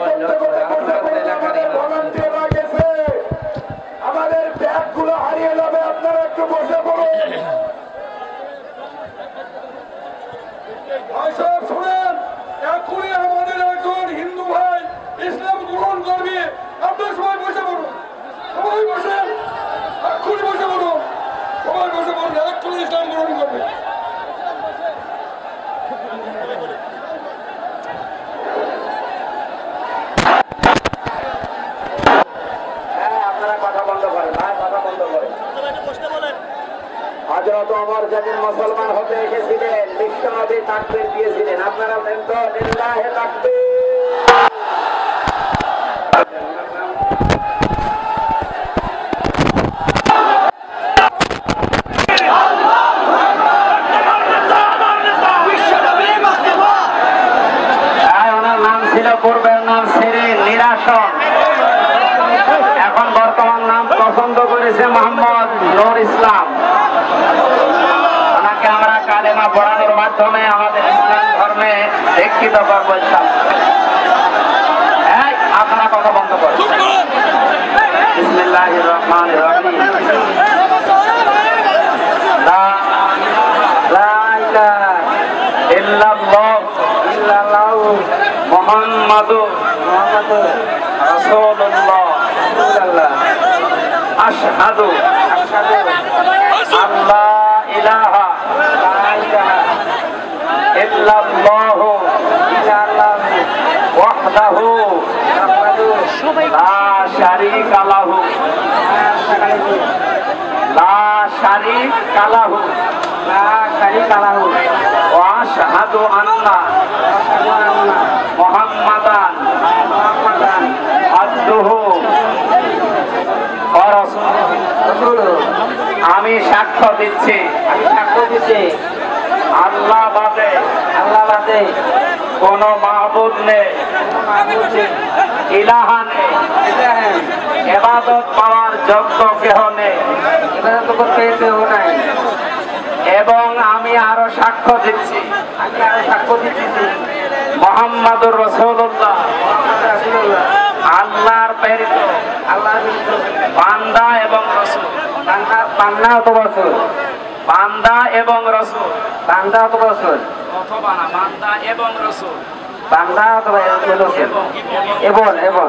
করতে করে ভলান্টিয়াররা গেছে, আমাদের ব্যাগগুলো হারিয়ে যাবে, আপনারা একটু বসে পড়ুন। ভাই সাহেব শুনেন, এখনই আমাদের একজন হিন্দু ভাই ইসলাম গ্রহণ করবে, আপনার সবাই বসে পড়ুন, সবাই বসেন, এখনই বসে পড়ুন, সবাই বসে পড়ুন, এখনই ইসলাম গ্রহণ করবে। হযরত ওমর যেদিন মুসলমান হতে এসেছিলেন, বিশ্বনবী তাকবীর দিয়েছিলেন, আপনারা বলেন তো লিল্লাহি তাকবীর। ওনার নাম ছিল, পূর্বের নাম সিরিন নিরাসন, এখন বর্তমান নাম পছন্দ করেছে মোহাম্মদ নূর ইসলাম। ওনাকে আমরা কালেমা পড়ানোর মাধ্যমে আমাদের ইসলাম ধর্মে দীক্ষিত করবো। আপনারা কথা বন্ধ করেন। বিসমিল্লাহির রহমানির রহিম। লা ইলাহা ইল্লাল্লাহু মুহাম্মাদুর রাসূলুল্লাহ। আশহাদু আল্লা ইলাহা ইল্লাল্লাহু ওয়াহদাহু লা শারীকা লাহু ওয়া আশহাদু আন্না মুহাম্মাদান আবদুহু ওয়া রাসূলুহু। আমি সাক্ষ্য দিচ্ছি আল্লাহ বাদে কোন মাহবুদ নেই, ইলাহা নেই, ইবাদত পাওয়ার যোগ্য কেহ নেই, এবং আমি আরো সাক্ষ্য দিচ্ছি মুহাম্মাদুর রাসূলুল্লাহ আল্লাহর প্রেরিত বান্দা এবং রাসূল। বান্দা অথবা রাসূল, বান্দা এবং রাসূল, বান্দা অথবা রাসূল, অথবা না, বান্দা এবং রাসূল, বান্দা অথবা এবং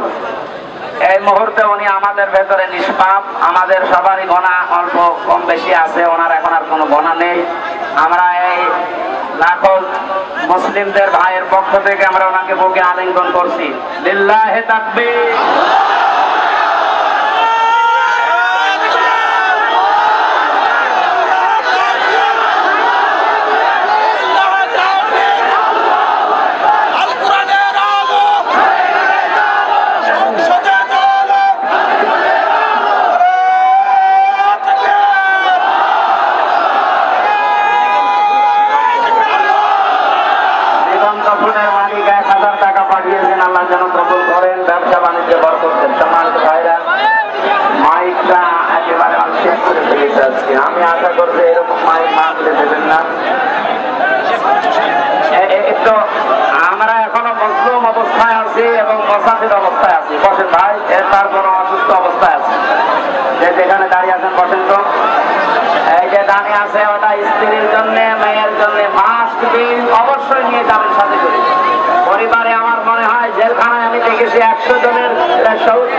এই মুহূর্তে উনি আমাদের ভেতরে নিষ্পাপ, আমাদের সবারই গুনাহ অল্প কম বেশি আছে, ওনার এখন আর কোনো গুনাহ নেই। আমরা এই লাখো মুসলিমদের ভাইয়ের পক্ষ থেকে আমরা ওনাকে বুকে আলিঙ্গন করছি। লিল্লাহি তাকবীর। আমি আশা করছি এরকম মাইক মানতে দেবেন না। তো আমরা এখনো মজলুম অবস্থায় আছি এবং মুসাফির অবস্থায় আছি। বসেন ভাই, তার কোনো অসুস্থ অবস্থায় আছে, যে যেখানে দাঁড়িয়ে আছেন বসেন তো। এই যে দাঁড়িয়ে আছে ওটা স্ত্রীর জন্য, মেয়ের জন্য মাস্ক বিল অবশ্যই নিয়ে যাবেন সাথে করে। পরিবারে আমার মনে হয় জেলখানায় আমি দেখেছি 100 জনের সৌচ্চ